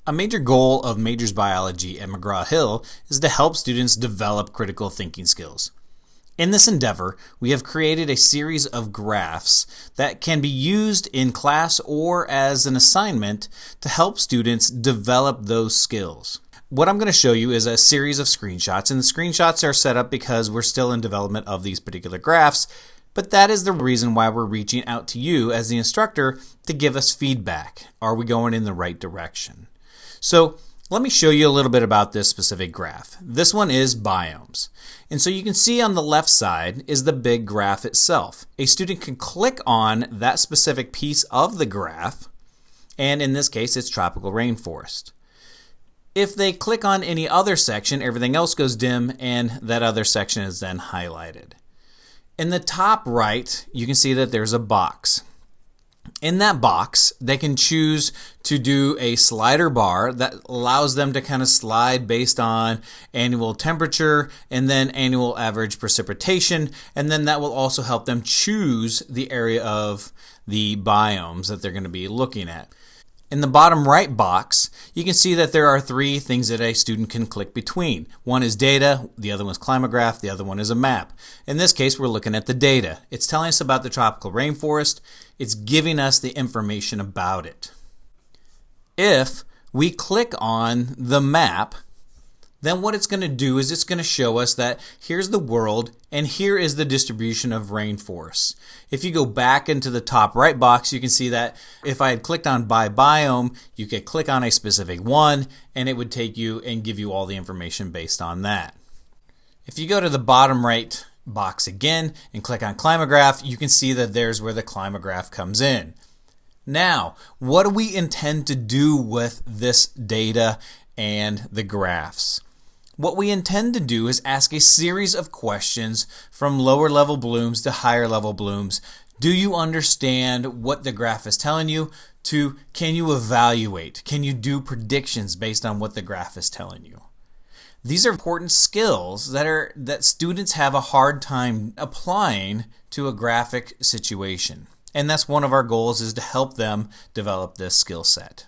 A major goal of Majors Biology at McGraw-Hill is to help students develop critical thinking skills. In this endeavor, we have created a series of graphs that can be used in class or as an assignment to help students develop those skills. What I'm going to show you is a series of screenshots, and the screenshots are set up because we're still in development of these particular graphs, but that is the reason why we're reaching out to you as the instructor to give us feedback. Are we going in the right direction? So let me show you a little bit about this specific graph. This one is biomes. And so you can see on the left side is the big graph itself. A student can click on that specific piece of the graph, and in this case it's tropical rainforest. If they click on any other section, everything else goes dim and that other section is then highlighted. In the top right, you can see that there's a box. In that box, they can choose to do a slider bar that allows them to kind of slide based on annual temperature and then annual average precipitation, and then that will also help them choose the area of the biomes that they're going to be looking at. In the bottom right box, you can see that there are three things that a student can click between. One is data, the other one is climograph, the other one is a map. In this case, we're looking at the data. It's telling us about the tropical rainforest. It's giving us the information about it. If we click on the map, then what it's going to do is it's going to show us that here's the world and here is the distribution of rainforests. If you go back into the top right box, you can see that if I had clicked on by biome, you could click on a specific one and it would take you and give you all the information based on that. If you go to the bottom right box again and click on climograph, you can see that there's where the climograph comes in. Now, what do we intend to do with this data and the graphs? What we intend to do is ask a series of questions from lower level blooms to higher level blooms. Do you understand what the graph is telling you? To can you evaluate? Can you do predictions based on what the graph is telling you? These are important skills that students have a hard time applying to a graphic situation. And that's one of our goals, is to help them develop this skill set.